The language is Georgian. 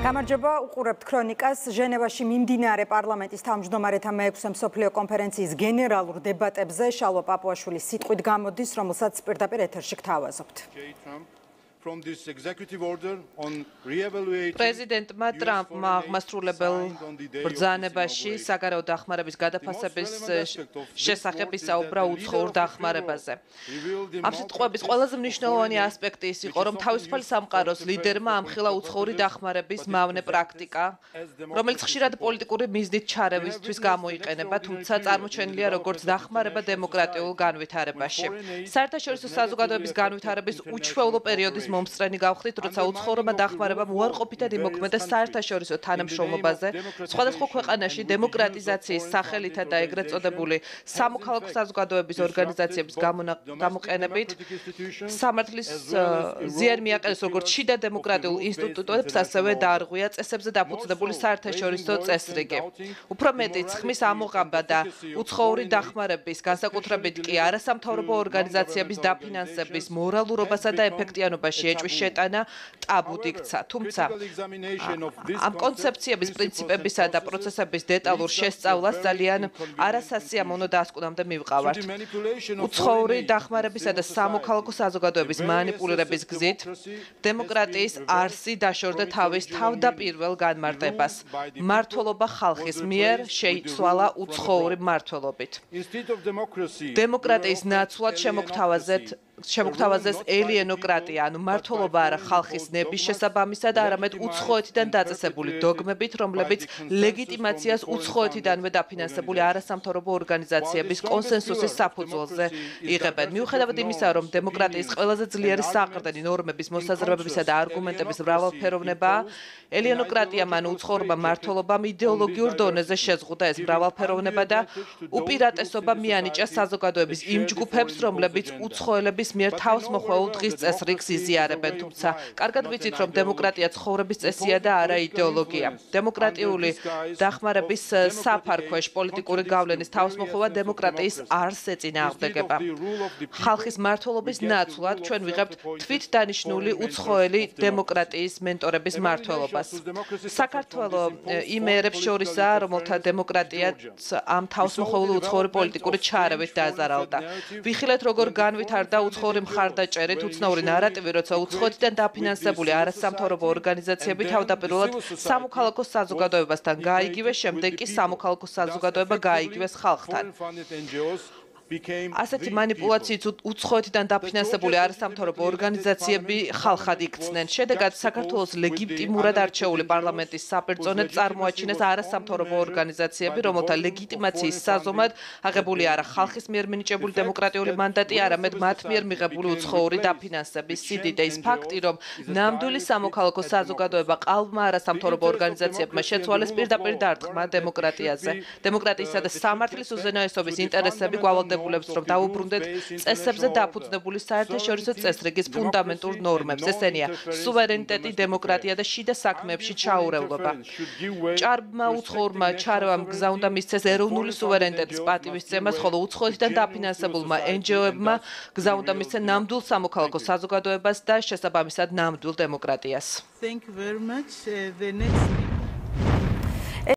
გამარჯობა, უყურებთ ქრონიკას. ჟენევაში მიმდინარე პარლამენტის თავმჯდომარეთა მეექვსე მსოფლიო კონფერენციის გენერალურ დებატებზე შალვა პაპუაშვილის სიტყვით გამოდის, რომელსაც პირდაპირ ეთერში გთავაზობთ. პრეზიდენტმა ტრამპმა აღმასრულებელ ბრძანებაში საგარეო დახმარების გადაფასების შესახებ ისაუბრა უცხოურ დახმარებაზე. ამ სიტყვების ყველაზე მნიშვნელოვანი ასპექტი ის იყო, რომ თავისუფალი სამყაროს ლიდერმა ამხილა უცხოური დახმარების მავნე პრაქტიკა, რომელიც ხშირად პოლიტიკური მიზნით ჩარევისთვის გამოიყენება, თუმცა წარმოჩენილია როგორც დახმარება დემოკრატიულ განვითარებაში. საერთაშორისო საზოგადოების განვითარების უჩვეულო პერიოდის მომსწრენი გავხდით, როცა უცხოურმა დახმარებამ უარყოფითად იმოქმედა საერთაშორისო თანამშრომლობაზე, სხვადასხვა ქვეყანაში დემოკრატიზაციის სახელითა და ეგრეთ წოდებული სამოქალაქო საზოგადოების ორგანიზაციების გამოყენებით, სამართლის ზიანი მიაყენეს როგორც შიდა დემოკრატიულ ინსტიტუტებს, ასევე დაარღვია წესებზე დაფუძნებული საერთაშორისო წესრიგი. უფრო მეტიც, ხმის ამოღება და უცხოური დახმარების, განსაკუთრებით კი არასამთავრობო ორგანიზაციების დაფინანსების მორალურობასა და ეფექტიანობაში ეჭვის შეტანა ტაბუდ იქცა. თუმცა ამ კონცეფციების, პრინციპებისა და პროცესების დეტალურ შესწავლას ძალიან არასასიამოვნო დასკვნამდე მივყავართ. უცხოური დახმარებისა და სამოქალაქო საზოგადოების მანიპულირების გზით დემოკრატიის არსი დაშორდა თავის თავდაპირველ განმარტებას. მმართველობა ხალხის მიერ შეიცვალა უცხოური მმართველობით. დემოკრატიის ნაცვლად შემოგთავაზეს ელიენოკრატია, ანუ მმართველობა არა ხალხის ნების შესაბამისად, არამედ უცხოეთიდან დაწესებული დოგმებით, რომლებიც ლეგიტიმაციას უცხოეთიდანვე დაფინანსებული არასამთავრობო ორგანიზაციების კონსენსუსის საფუძველზე იღებენ. მიუხედავად იმისა, რომ დემოკრატიის ყველაზე ძლიერი საყრდენი ნორმების, მოსაზრებებისა და არგუმენტების მრავალფეროვნებაა, ელიენოკრატიამ ანუ უცხოურმა მმართველობამ იდეოლოგიურ დონეზე შეზღუდა ეს მრავალფეროვნება და უპირატესობა მიანიჭა საზოგადოების იმ ჯგუფებს, რომლებიც უცხოელების მიერ თავს მოხვეულ დღის წესრიგს იზიარებენ, თუმცა კარგად ვიცით, რომ დემოკრატია ცხოვრების წესია და არა იდეოლოგია. დემოკრატიული დახმარების საფარქვეშ პოლიტიკური გავლენის თავისმოხვევა დემოკრატიის არსს ეწინააღმდეგება. ხალხის მმართველობის ნაცვლად ჩვენ ვიღებთ თვითდანიშნული უცხოელი დემოკრატიის მენტორების მმართველობას. საქართველო იმ ერებს შორისაა, რომელთა დემოკრატიაც ამ თავისმოხვეული უცხოური პოლიტიკური ჩარევით დაზარალდა. ვიხილეთ, როგორ განვითარდა უცხოური მხარდაჭერით უცნაური ნარატივი, როცა უცხოეთიდან დაფინანსებული არასამთავრობო ორგანიზაციები თავდაპირველად სამოქალაქო საზოგადოებასთან გაიგივეს, შემდეგ კი სამოქალაქო საზოგადოება გაიგივეს ხალხთან. ასეთი მანიპულაციით უცხოეთიდან დაფინანსებული არასამთავრობო ორგანიზაციები ხალხად იქცნენ. შედეგად საქართველოს ლეგიტიმურად არჩეული პარლამენტის საპერწონედ წარმოაჩინეს არასამთავრობო ორგანიზაციები, რომელთა ლეგიტიმაციის საზომად აღებული არა ხალხის მიერ მინიჭებული დემოკრატიული მანდატი, არამედ მათ მიერ მიღებული უცხოური დაფინანსების სიდიდე. ის ფაქტი, რომ ნამდვილი სამოქალაქო საზოგადოება ყალბმა არასამთავრობო ორგანიზაციებმა შეცვალეს პირდაპირ დარტყმა დემოკრატიაზე. დემოკრატიისა და სამართლის უზენაესობის ინტერესები გვალვადდება, რომ დაუბრუნდეთ წესებზე დაფუძნებული საერთაშორისო წესრიგის ფუნდამენტურ ნორმებს. ესენია სუვერენიტეტი, დემოკრატია და შიდა საქმეებში ჩაურევლობა. ჭარბმა უცხოურმა ჩარევამ გზა უნდა მისცეს ეროვნული სუვერენიტეტის პატივისცემას, ხოლო უცხოეთიდან დაფინანსებულმა NGO-ებმა გზა უნდა მისცეს ნამდვილ სამოქალაქო საზოგადოებას და შესაბამისად ნამდვილ დემოკრატიას. Thank you very much. The next